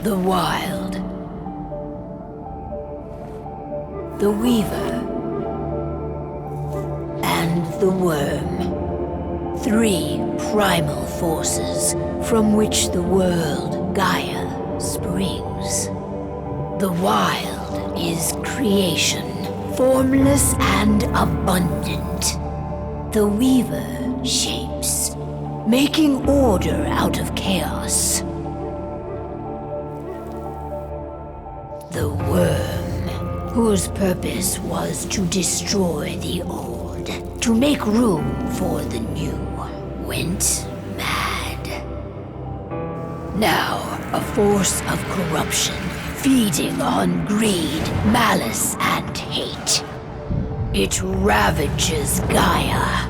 The Wild. The Weaver. And the Wyrm. 3 primal forces from which the world Gaia springs. The Wild is creation, formless and abundant. The Weaver shapes, making order out of chaos. The Wyrm, whose purpose was to destroy the old, to make room for the new, went mad. Now, a force of corruption, feeding on greed, malice, and hate. It ravages Gaia.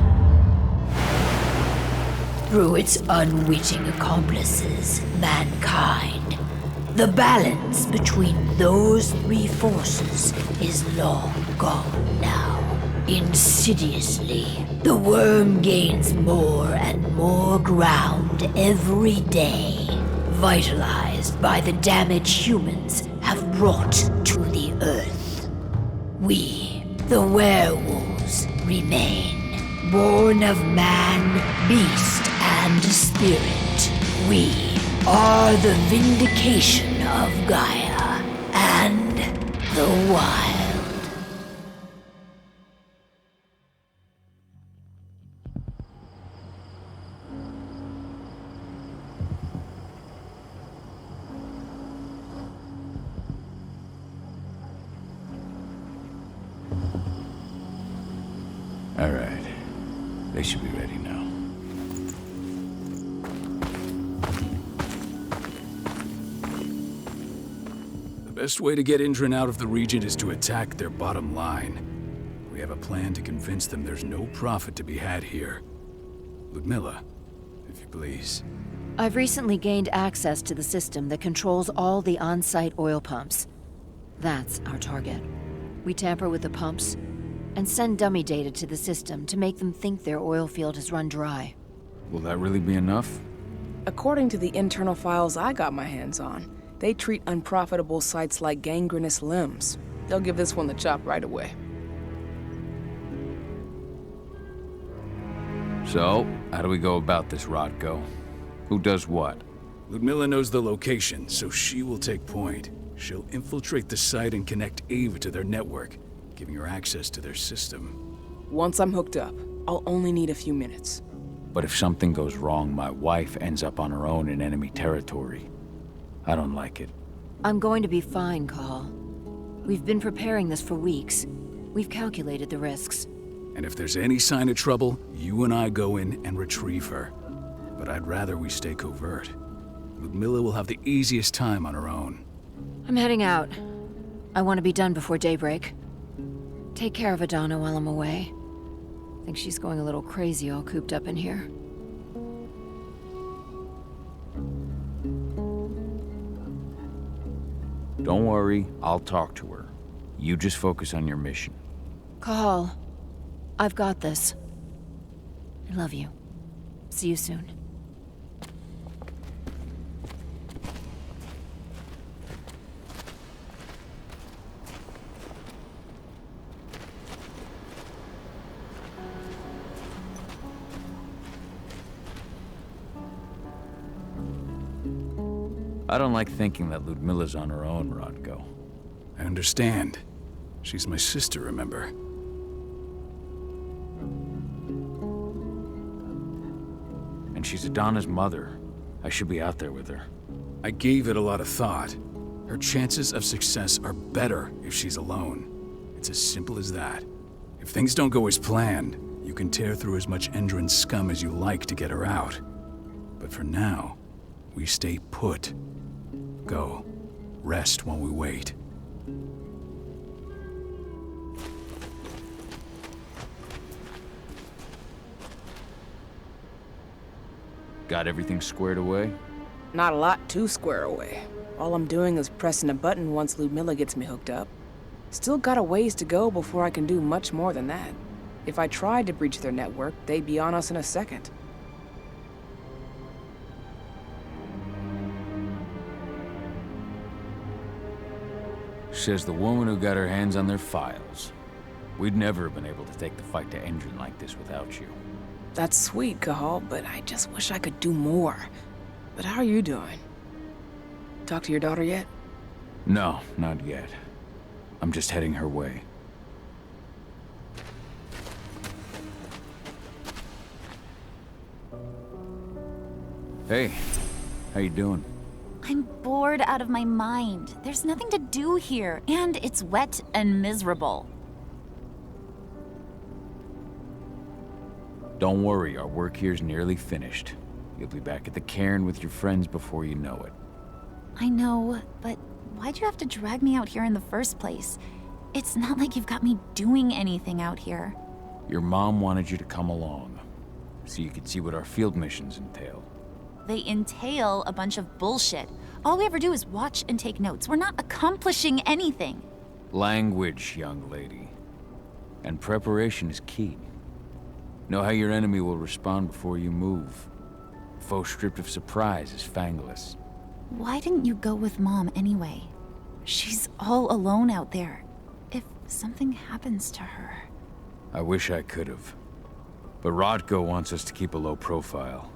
Through its unwitting accomplices, mankind. The balance between those 3 forces is long gone now. Insidiously, the Wyrm gains more and more ground every day, vitalized by the damage humans have brought to the Earth. We, the werewolves, remain, born of man, beast, and spirit. We are the vindication of Gaia and the Wild. All right. They should be ready now. The best way to get Endron out of the region is to attack their bottom line. We have a plan to convince them there's no profit to be had here. Ludmilla, if you please. I've recently gained access to the system that controls all the on-site oil pumps. That's our target. We tamper with the pumps and send dummy data to the system to make them think their oil field has run dry. Will that really be enough? According to the internal files I got my hands on, they treat unprofitable sites like gangrenous limbs. They'll give this one the chop right away. So, how do we go about this, Rodko? Who does what? Ludmilla knows the location, so she will take point. She'll infiltrate the site and connect Ava to their network, giving her access to their system. Once I'm hooked up, I'll only need a few minutes. But if something goes wrong, my wife ends up on her own in enemy territory. I don't like it. I'm going to be fine, Cahal. We've been preparing this for weeks. We've calculated the risks. And if there's any sign of trouble, you and I go in and retrieve her. But I'd rather we stay covert. Ludmilla will have the easiest time on her own. I'm heading out. I want to be done before daybreak. Take care of Adana while I'm away. I think she's going a little crazy all cooped up in here. Don't worry, I'll talk to her. You just focus on your mission. Cahal, I've got this. I love you. See you soon. I don't like thinking that Ludmilla's on her own, Rodko. I understand. She's my sister, remember? And she's Adana's mother. I should be out there with her. I gave it a lot of thought. Her chances of success are better if she's alone. It's as simple as that. If things don't go as planned, you can tear through as much Endron scum as you like to get her out. But for now, we stay put. Go. Rest while we wait. Got everything squared away? Not a lot to square away. All I'm doing is pressing a button once Ludmilla gets me hooked up. Still got a ways to go before I can do much more than that. If I tried to breach their network, they'd be on us in a second. Says the woman who got her hands on their files. We'd never have been able to take the fight to Endron like this without you. That's sweet, Cahal, but I just wish I could do more. But how are you doing? Talk to your daughter yet? No, not yet. I'm just heading her way. Hey, how you doing? I'm bored out of my mind. There's nothing to do here, and it's wet and miserable. Don't worry, our work here's nearly finished. You'll be back at the cairn with your friends before you know it. I know, but why'd you have to drag me out here in the first place? It's not like you've got me doing anything out here. Your mom wanted you to come along, so you could see what our field missions entail. They entail a bunch of bullshit. All we ever do is watch and take notes. We're not accomplishing anything. Language, young lady. And preparation is key. Know how your enemy will respond before you move. Foe stripped of surprise is fangless. Why didn't you go with Mom anyway? She's all alone out there. If something happens to her... I wish I could have. But Rodko wants us to keep a low profile.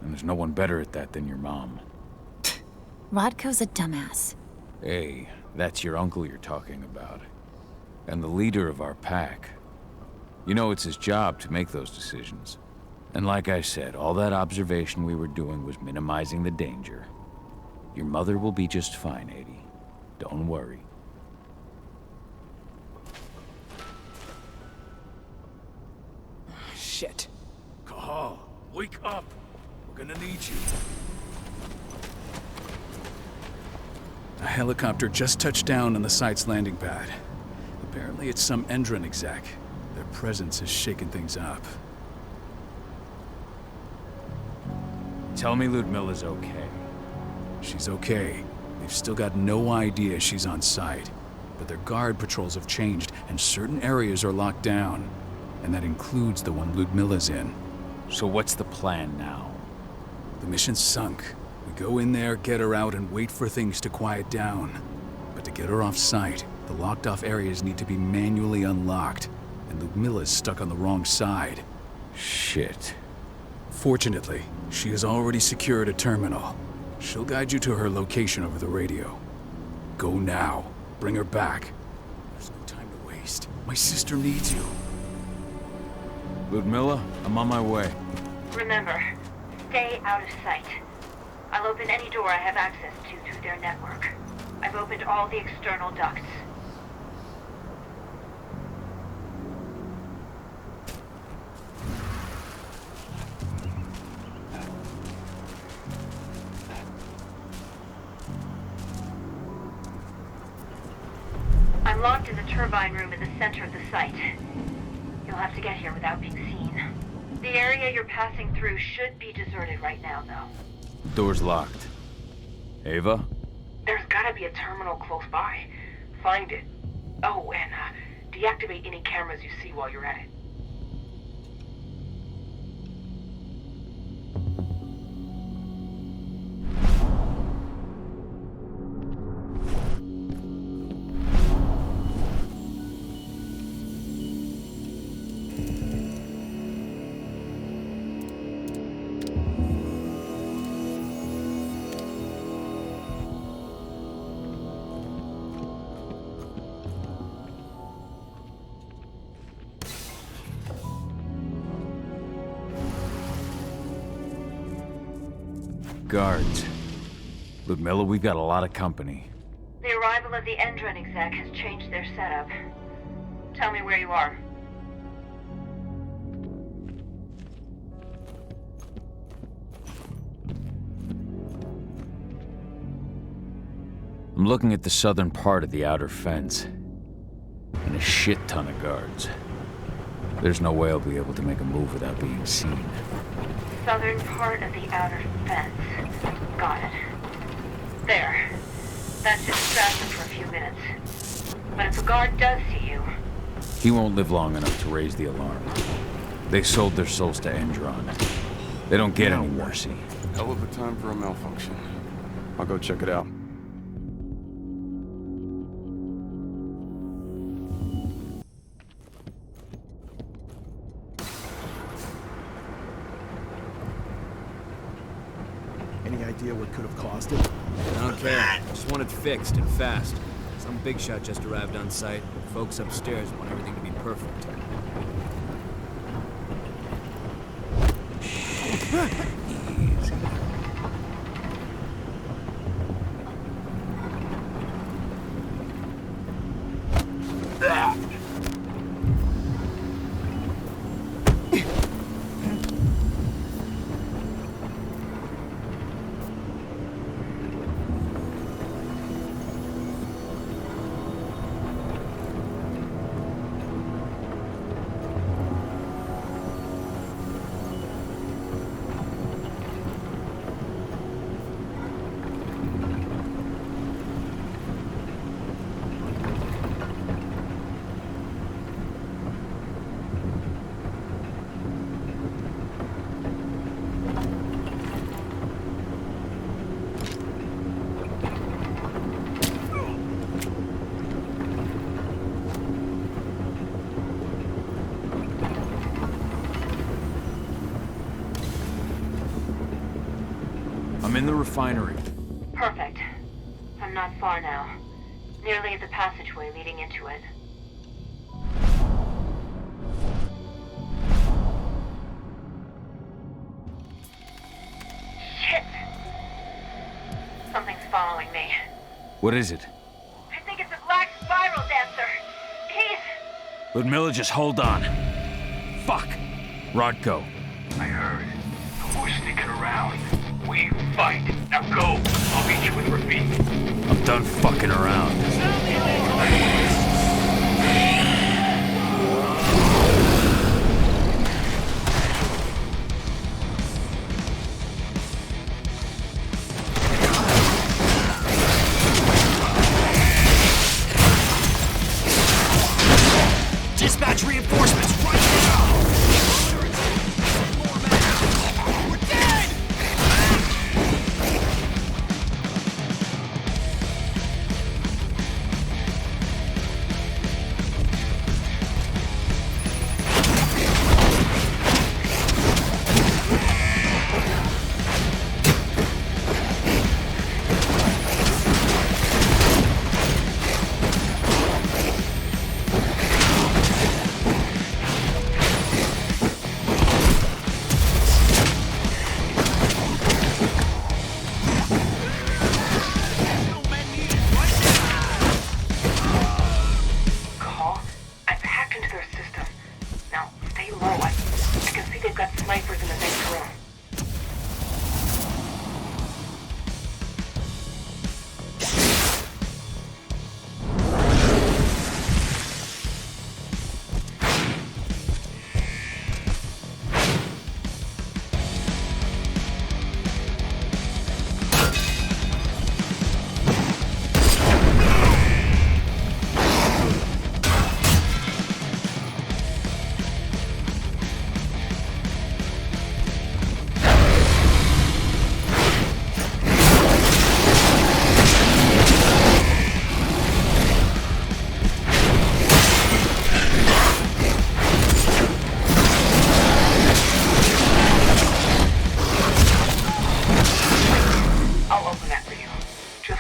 And there's no one better at that than your mom. Rodko's a dumbass. Hey, that's your uncle you're talking about. And the leader of our pack. You know it's his job to make those decisions. And like I said, all that observation we were doing was minimizing the danger. Your mother will be just fine, Adi. Don't worry. Shit. Cahal, wake up! We're gonna need you. A helicopter just touched down on the site's landing pad. Apparently it's some Endron exec. Their presence has shaken things up. Tell me Ludmilla's okay. She's okay. They've still got no idea she's on site. But their guard patrols have changed, and certain areas are locked down. And that includes the one Ludmilla's in. So what's the plan now? The mission's sunk. We go in there, get her out, and wait for things to quiet down. But to get her off site, the locked-off areas need to be manually unlocked. And Ludmilla's stuck on the wrong side. Shit. Fortunately, she has already secured a terminal. She'll guide you to her location over the radio. Go now. Bring her back. There's no time to waste. My sister needs you. Ludmilla, I'm on my way. Remember, stay out of sight. I'll open any door I have access to through their network. I've opened all the external ducts. I'm locked in the turbine room in the center of the site. You'll have to get here without being seen. The area you're passing through should be deserted right now, though. Door's locked. Ava? There's gotta gotta be a terminal close by. Find it. Oh, and deactivate any cameras you see while you're at it. Guards. Ludmilla, we've got a lot of company. The arrival of the Endron exec has changed their setup. Tell me where you are. I'm looking at the southern part of the outer fence. And a shit ton of guards. There's no way I'll be able to make a move without being seen. Southern part of the outer fence. Got it. There. That should distract them for a few minutes. But if a guard does see you... He won't live long enough to raise the alarm. They sold their souls to Endron. They don't get any mercy. Hell of a time for a malfunction. I'll go check it out. Any idea what could have caused it? I don't care. Just want it fixed and fast. Some big shot just arrived on site. Folks upstairs want everything to be perfect. Easy. I'm in the refinery. Perfect. I'm not far now. Nearly at the passageway leading into it. Shit! Something's following me. What is it? I think it's a black spiral dancer. He's... Ludmilla, just hold on. Fuck! Rodko. I heard. No more sneaking around. We fight. Now go. I'll meet you with Rafik. I'm done fucking around. Dispatch reinforcements right now! We're dead!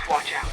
Watch out.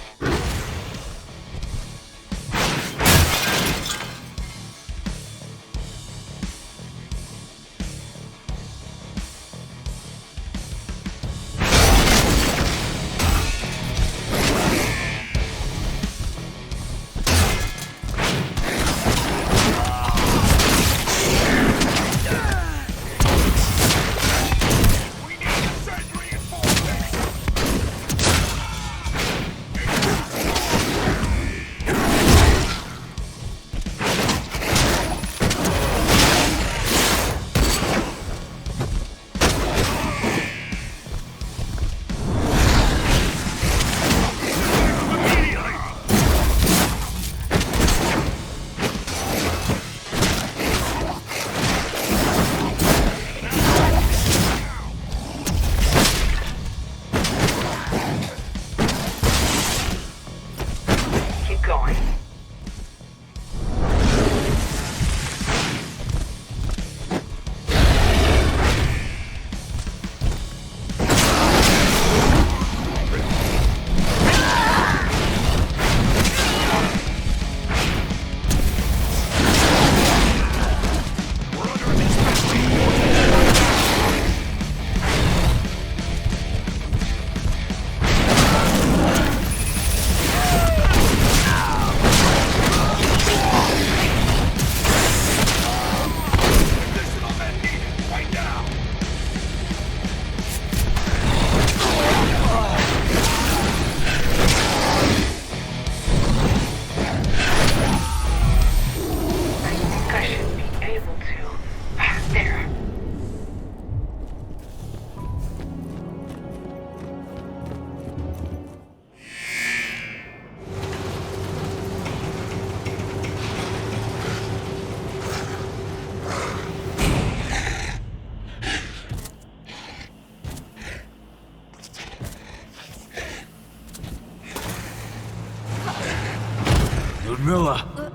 Ludmilla!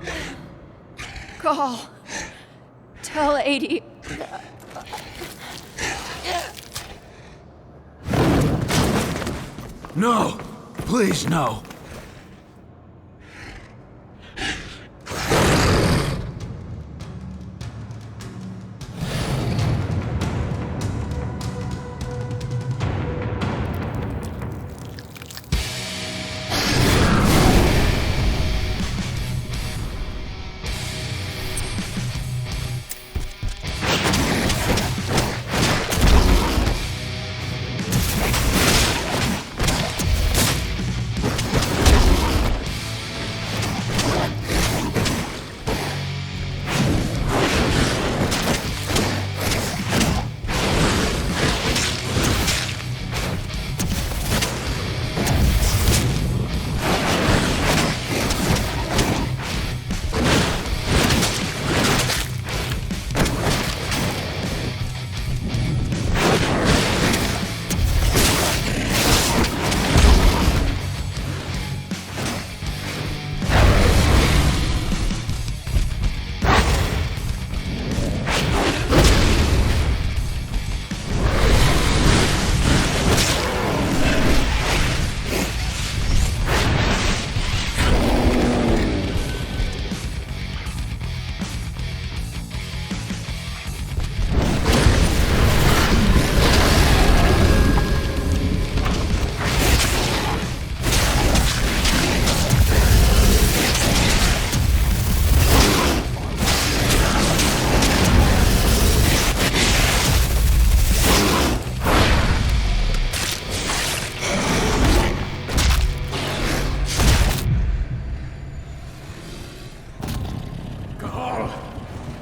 Cahal. Tell 80. No! Please, no!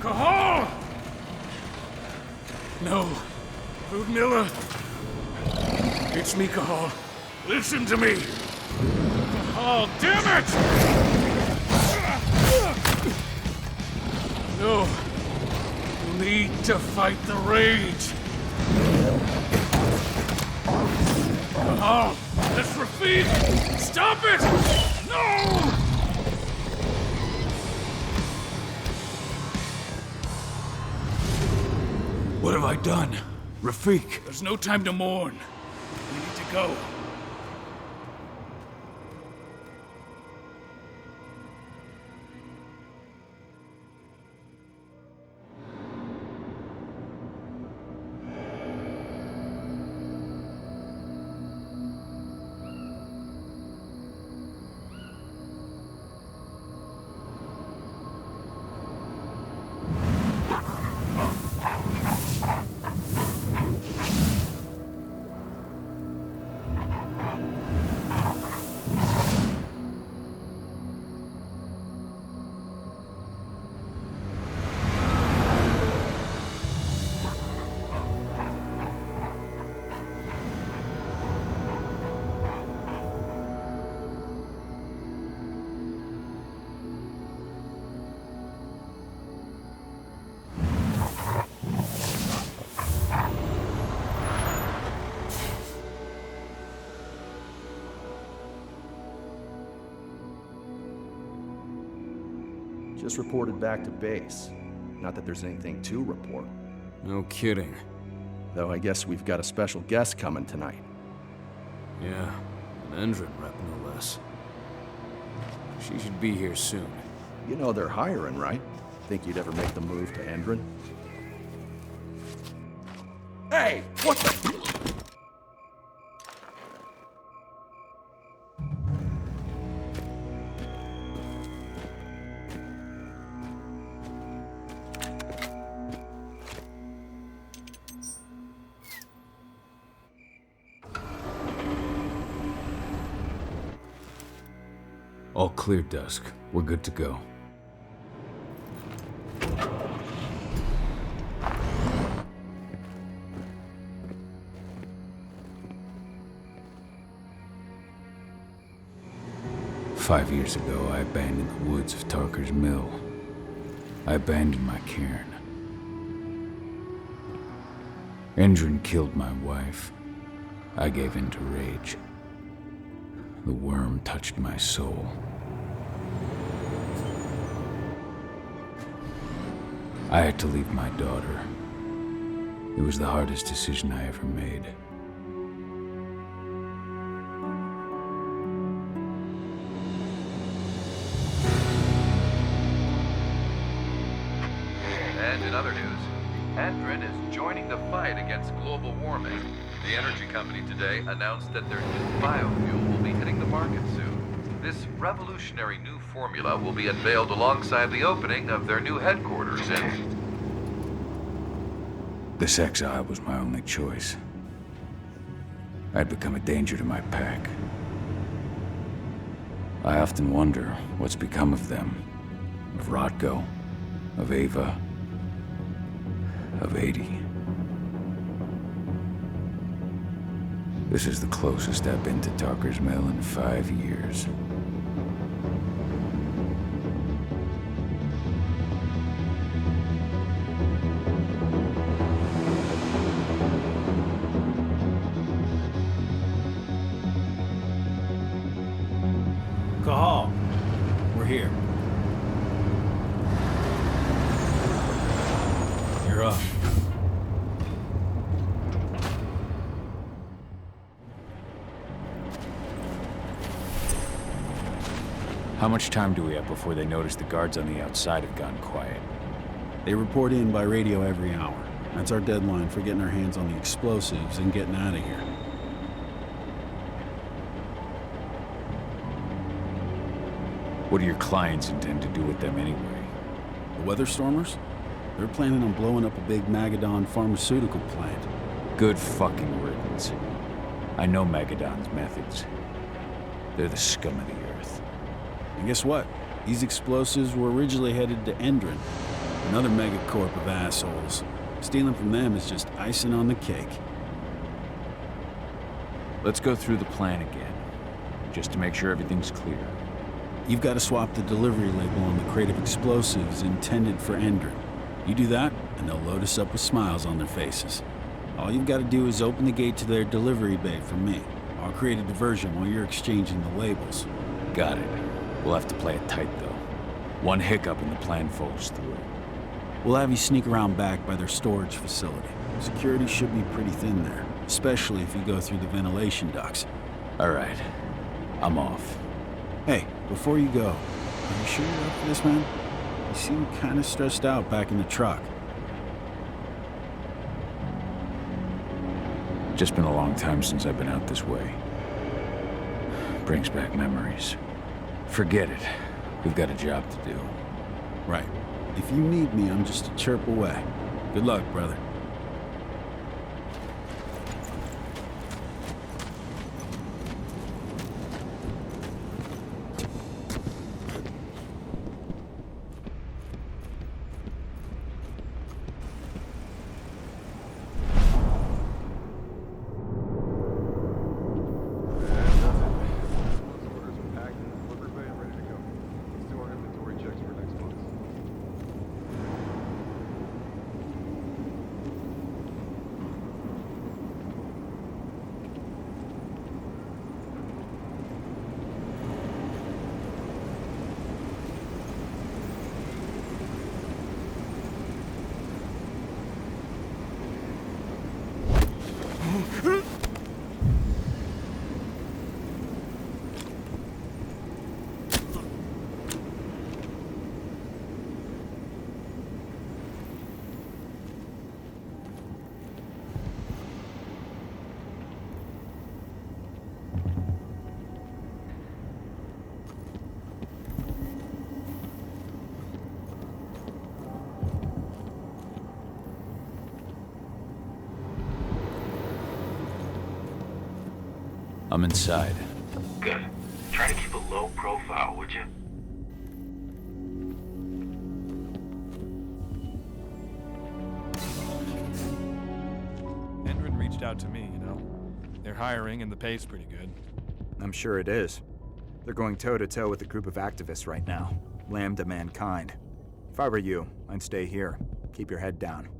Cahal! No. Ludmilla. It's me, Cahal. Listen to me. Cahal, damn it! No. You need to fight the rage. Cahal, that's Rafik! Stop it! No! What have I done? Rafik! There's no time to mourn. We need to go. Just reported back to base. Not that there's anything to report. No kidding. Though I guess we've got a special guest coming tonight. Yeah, an Endron rep no less. She should be here soon. You know they're hiring, right? Think you'd ever make the move to Endron? Hey! What the... All clear, Dusk. We're good to go. "5 years ago, I abandoned the woods of Tarker's Mill. I abandoned my cairn. Endron killed my wife. I gave in to rage. The Wyrm touched my soul. I had to leave my daughter. It was the hardest decision I ever made. And in other news, Endron is joining the fight against global warming. The energy company today announced that their new biofuel will be hitting the market soon. This revolutionary new formula will be unveiled alongside the opening of their new headquarters in... This exile was my only choice. I'd become a danger to my pack. I often wonder what's become of them. Of Rotko, of Ava, of 80. This is the closest I've been to Tarker's Mill in 5 years. Cahal, we're here. You're up. How much time do we have before they notice the guards on the outside have gone quiet? They report in by radio every hour. That's our deadline for getting our hands on the explosives and getting out of here. What do your clients intend to do with them anyway? The Weatherstormers? They're planning on blowing up a big Magadon pharmaceutical plant. Good fucking riddance. I know Magadon's methods. They're the scum of the earth. And guess what? These explosives were originally headed to Endron, another megacorp of assholes. Stealing from them is just icing on the cake. Let's go through the plan again, just to make sure everything's clear. You've got to swap the delivery label on the crate of explosives intended for Endron. You do that, and they'll load us up with smiles on their faces. All you've got to do is open the gate to their delivery bay for me. I'll create a diversion while you're exchanging the labels. Got it. We'll have to play it tight, though. One hiccup and the plan falls through. We'll have you sneak around back by their storage facility. Security should be pretty thin there, especially if you go through the ventilation ducts. All right. I'm off. Hey, before you go, are you sure you're up for this, man? You seem kind of stressed out back in the truck. Just been a long time since I've been out this way. Brings back memories. Forget it. We've got a job to do. Right. If you need me, I'm just a chirp away. Good luck, brother. I'm inside. Good. Try to keep a low profile, would you? Endron reached out to me, you know. They're hiring and the pay's pretty good. I'm sure it is. They're going toe-to-toe with a group of activists right now. Lambda mankind. If I were you, I'd stay here. Keep your head down.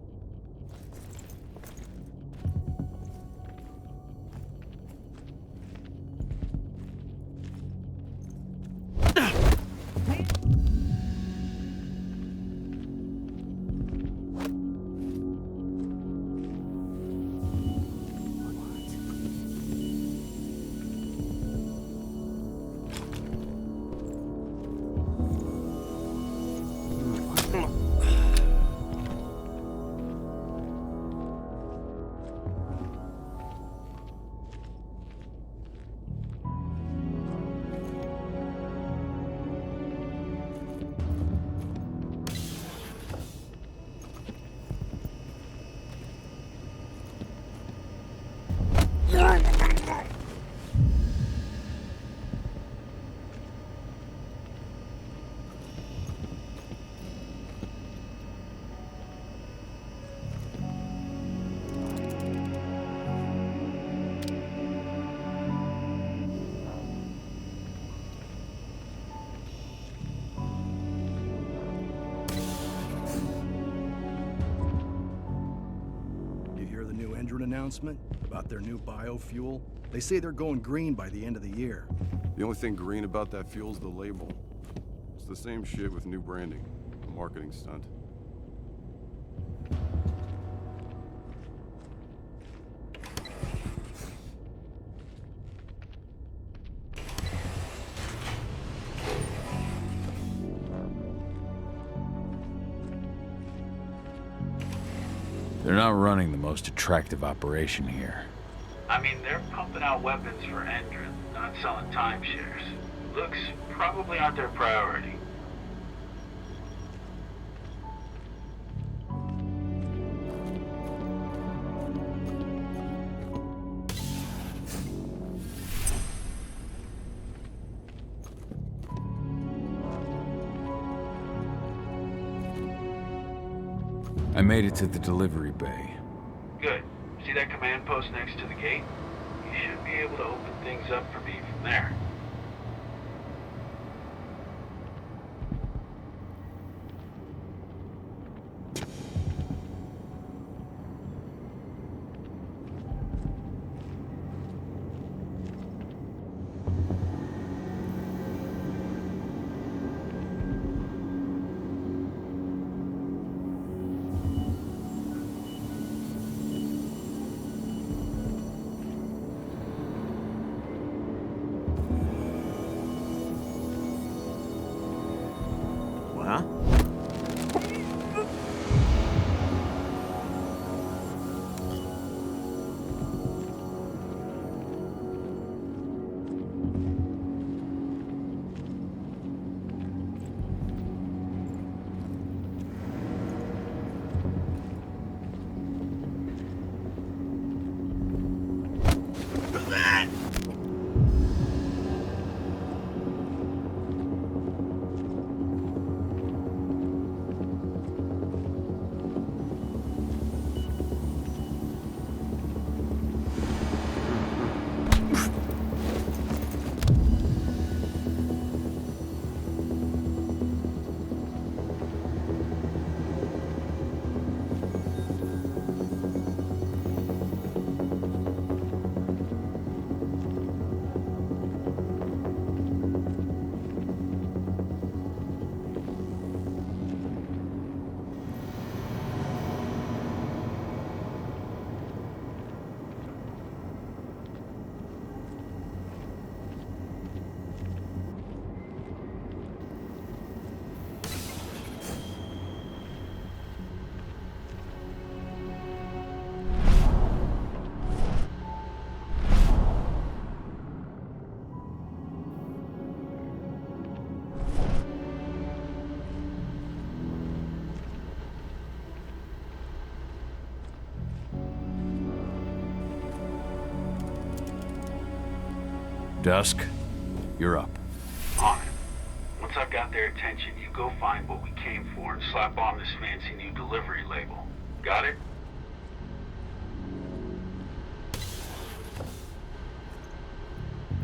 Announcement about their new biofuel. They say they're going green by the end of the year. The only thing green about that fuel's the label. It's the same shit with new branding. A marketing stunt. They're not running the most attractive operation here. I mean, they're pumping out weapons for Endron, not selling timeshares. Looks probably aren't their priority. I made it to the delivery bay. Good. See that command post next to the gate? You should be able to open things up for me from there. Dusk, you're up. On it. Once I've got their attention, you go find what we came for and slap on this fancy new delivery label. Got it?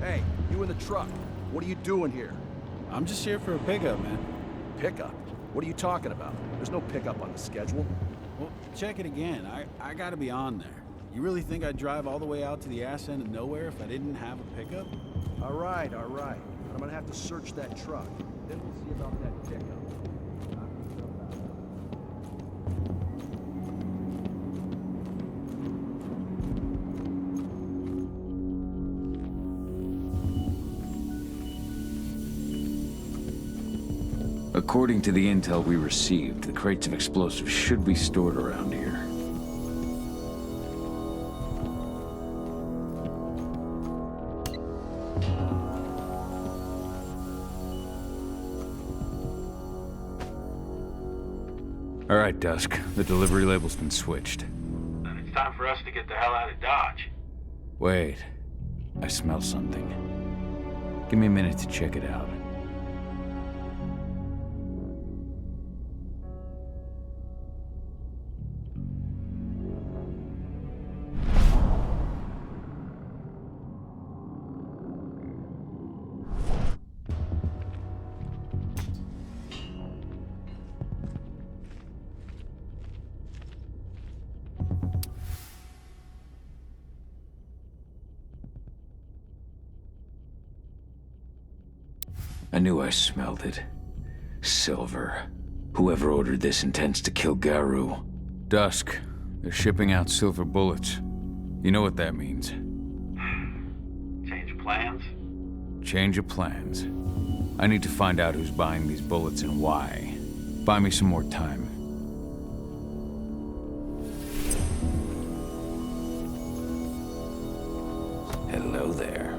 Hey, you in the truck. What are you doing here? I'm just here for a pickup, man. Pickup? What are you talking about? There's no pickup on the schedule. Well, check it again. I gotta be on there. You really think I'd drive all the way out to the ass end of nowhere if I didn't have a pickup? All right. I'm gonna have to search that truck. Then we'll see about that pickup. According to the intel we received, the crates of explosives should be stored around here. All right, Dusk. The delivery label's been switched. Then it's time for us to get the hell out of Dodge. Wait. I smell something. Give me a minute to check it out. I knew I smelled it. Silver. Whoever ordered this intends to kill Garou. Dusk. They're shipping out silver bullets. You know what that means. Change of plans? Change of plans. I need to find out who's buying these bullets and why. Buy me some more time. Hello there.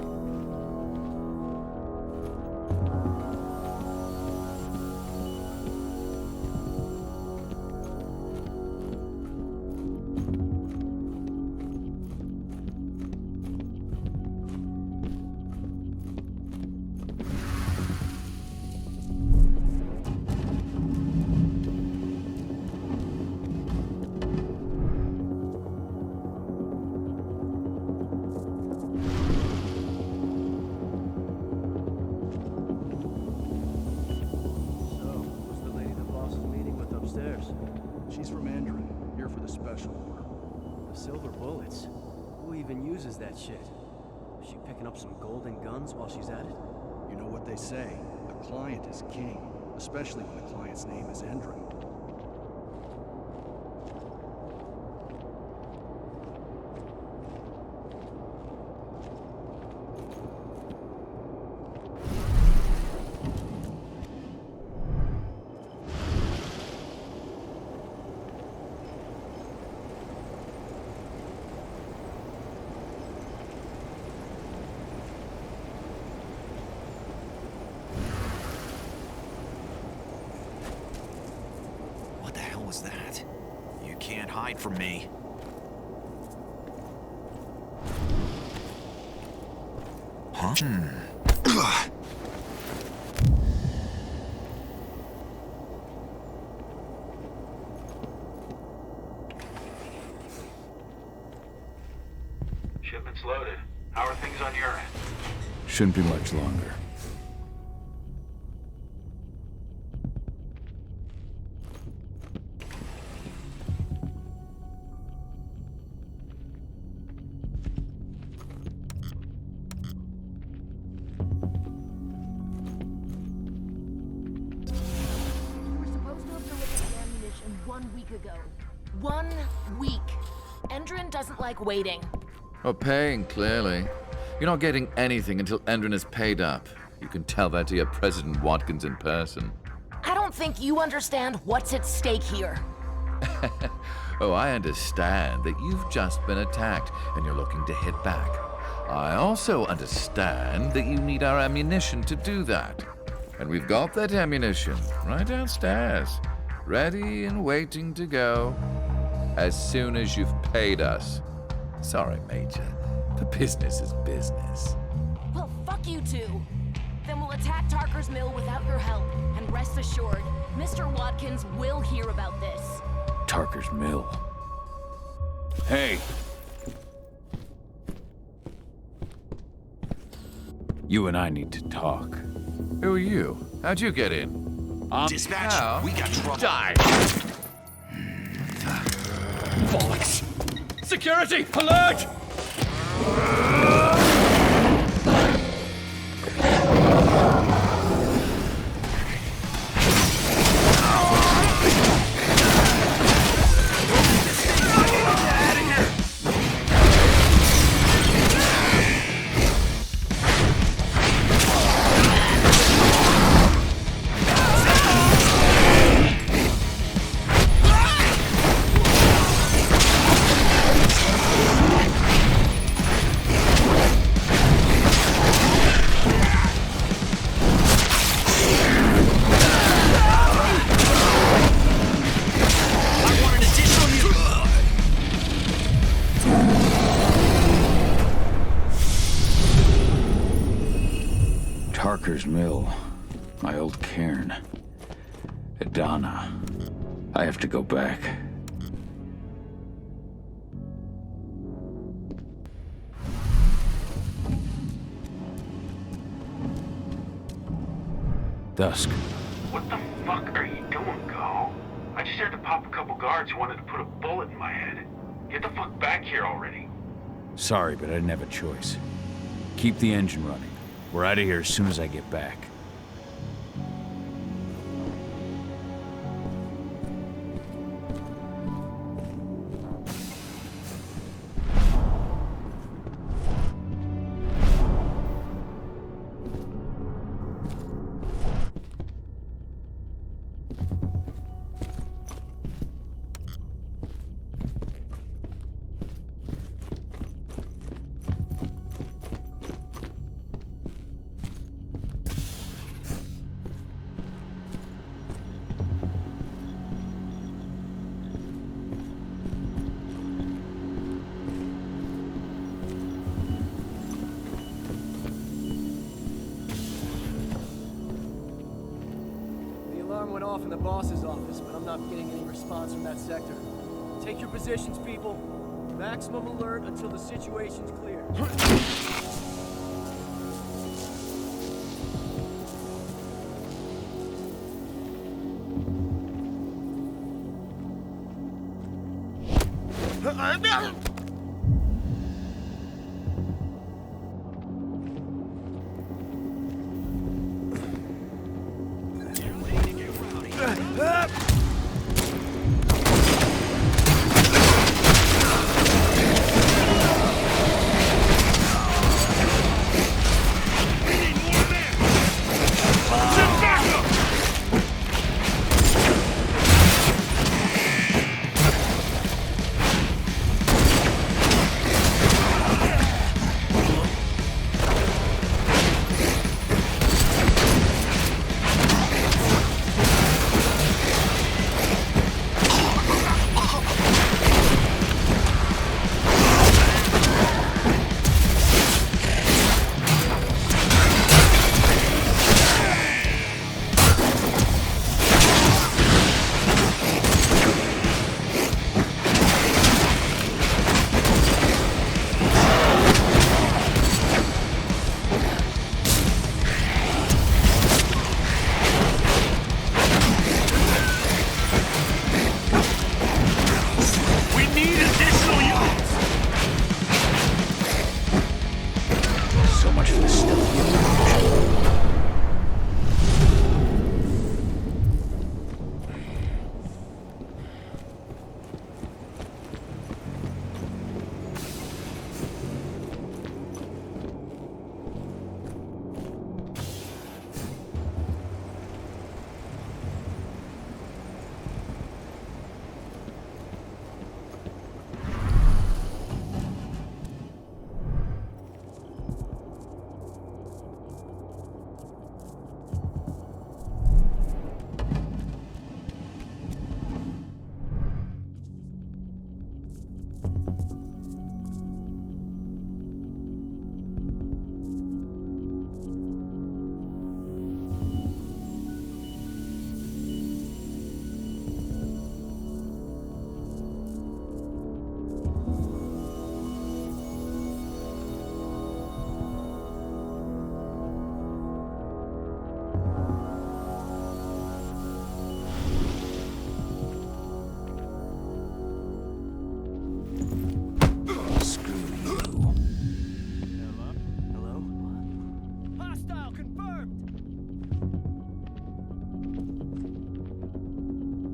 She's from Endron, here for the special order. The silver bullets? Who even uses that shit? Is she picking up some golden guns while she's at it? You know what they say, a client is king, especially when the client's name is Endron. That? You can't hide from me. Huh? Shipment's loaded. How are things on your end? Shouldn't be much longer. Waiting. Oh, paying, clearly. You're not getting anything until Endron is paid up. You can tell that to your President Watkins in person. I don't think you understand what's at stake here. Oh, I understand that you've just been attacked and you're looking to hit back. I also understand that you need our ammunition to do that. And we've got that ammunition right downstairs, ready and waiting to go as soon as you've paid us. Sorry, Major. The business is business. Well, fuck Fuck you two! Then we'll attack Tarker's Mill without your help. And rest assured, Mr. Watkins will hear about this. Tarker's Mill. Hey! You and I need to talk. Who are you? How'd you get in? Dispatch, Cahal. we got trouble. Die! Bollocks! Security! Alert! Tarker's Mill. My old cairn. Adana. I have to go back. Dusk. What the fuck are you doing, Cahal? I just had to pop a couple guards who wanted to put a bullet in my head. Get the fuck back here already. Sorry, but I didn't have a choice. Keep the engine running. We're out of here as soon as I get back. Went off in the boss's office, but I'm not getting any response from that sector. Take your positions, people. Maximum alert until the situation's clear.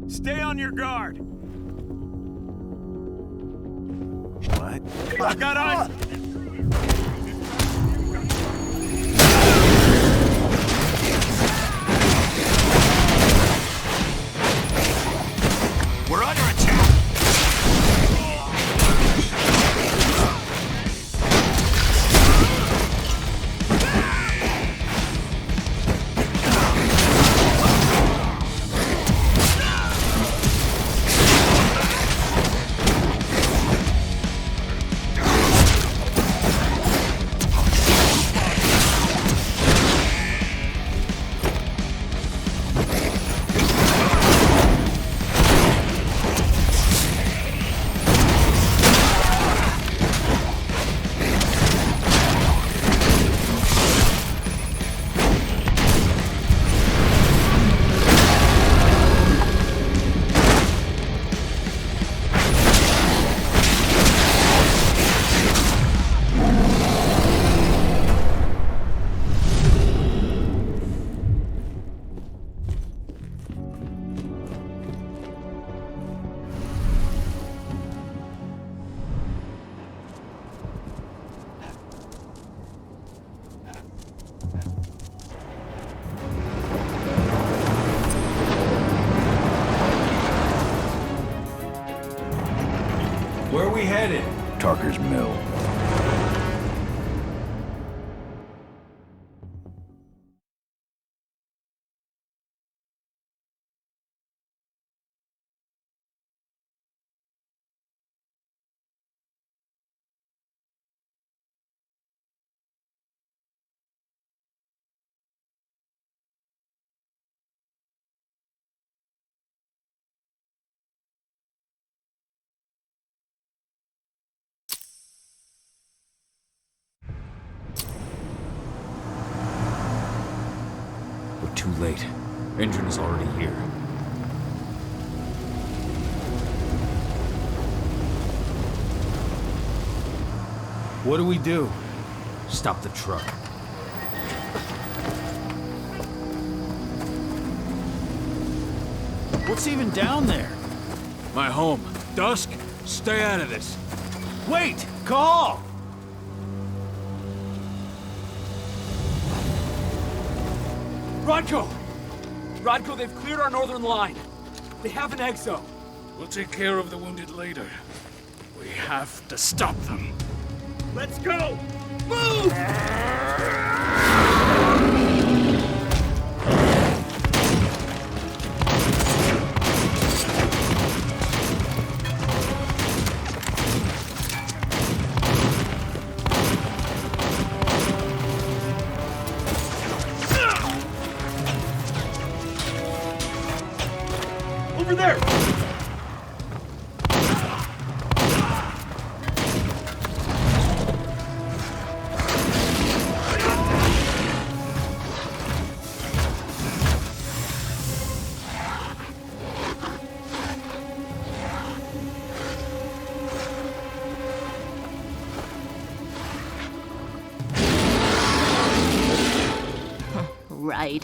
Stay on your guard! What? I got eyes! We're under attack! Where are we headed? Tarker's Mill. We're too late. Endron is already here. What do we do? Stop the truck. What's even down there? My home. Dusk, stay out of this. Wait! Cahal! Rodko, they've cleared our northern line. They have an exo. We'll take care of the wounded later. We have to stop them. Let's go! Move! Over there! Right.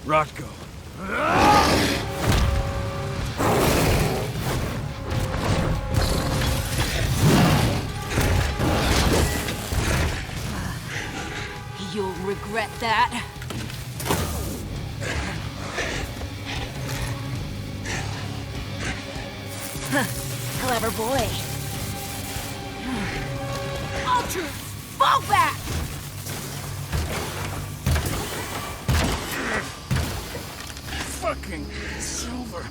Rodko. You'll regret that. Clever boy. Ultra, fall back! Fucking silver.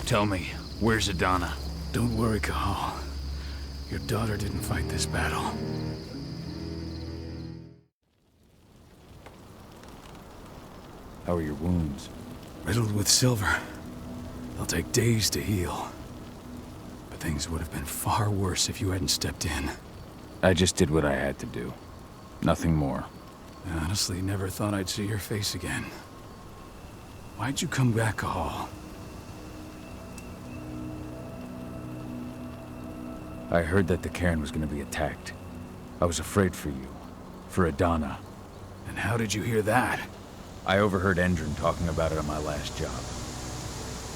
Tell me, where's Adana? Don't worry, Cahal. Your daughter didn't fight this battle. How are your wounds? Riddled with silver. They'll take days to heal. But things would have been far worse if you hadn't stepped in. I just did what I had to do. Nothing more. I honestly never thought I'd see your face again. Why'd you come back, Cahal? I heard that the cairn was going to be attacked. I was afraid for you. For Adana. And how did you hear that? I overheard Endron talking about it on my last job.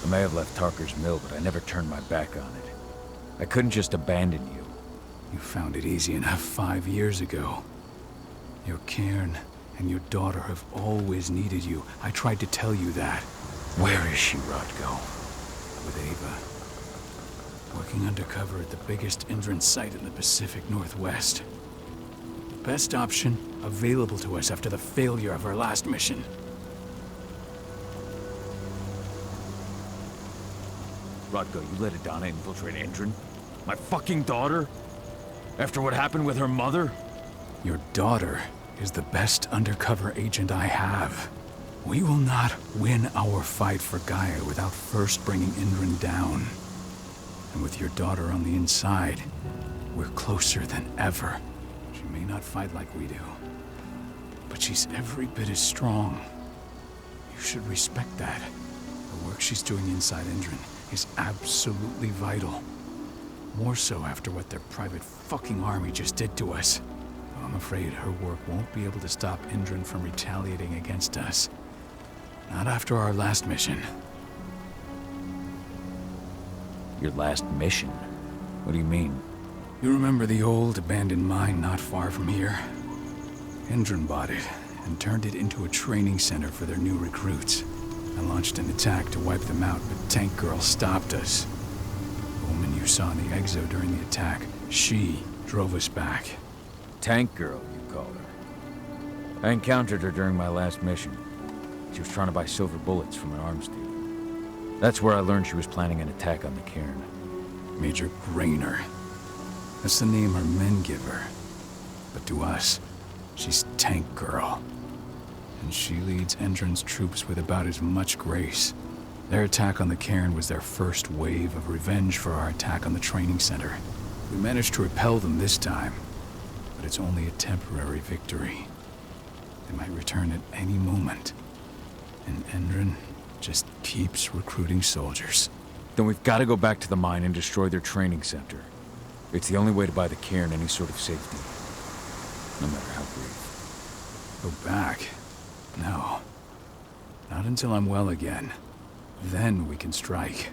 I may have left Tarker's mill, but I never turned my back on it. I couldn't just abandon you. You found it easy enough 5 years ago. Your cairn and your daughter have always needed you. I tried to tell you that. Where is she, Rodko? With Ava. Working undercover at the biggest Endron site in the Pacific Northwest. The best option available to us after the failure of our last mission. Rodko, you let Adana infiltrate Endron? My fucking daughter? After what happened with her mother? Your daughter is the best undercover agent I have. We will not win our fight for Gaia without first bringing Endron down. And with your daughter on the inside, we're closer than ever. She may not fight like we do, but she's every bit as strong. You should respect that. The work she's doing inside Endron is absolutely vital. More so after what their private fucking army just did to us. I'm afraid her work won't be able to stop Endron from retaliating against us. Not after our last mission. Your last mission? What do you mean? You remember the old abandoned mine not far from here? Endron bought it and turned it into a training center for their new recruits. I launched an attack to wipe them out, but Tank Girl stopped us. The woman you saw in the exile during the attack, she drove us back. Tank Girl, you call her. I encountered her during my last mission. She was trying to buy silver bullets from an arms dealer. That's where I learned she was planning an attack on the cairn. Major Grainer. That's the name her men give her. But to us, she's Tank Girl. And she leads Endron's troops with about as much grace. Their attack on the cairn was their first wave of revenge for our attack on the training center. We managed to repel them this time, but it's only a temporary victory. They might return at any moment. And Endron just keeps recruiting soldiers. Then we've got to go back to the mine and destroy their training center. It's the only way to buy the cairn any sort of safety. No matter how brief. Go back? No. Not until I'm well again. Then we can strike.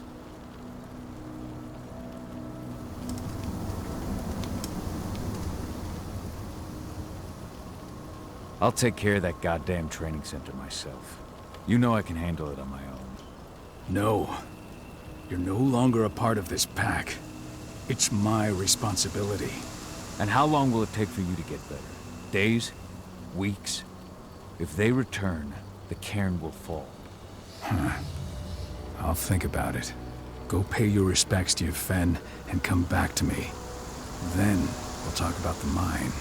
I'll take care of that goddamn training center myself. You know I can handle it on my own. No. You're no longer a part of this pack. It's my responsibility. And how long will it take for you to get better? Days? Weeks? If they return, the cairn will fall. Huh. I'll think about it. Go pay your respects to your Fen and come back to me. Then we'll talk about the mine.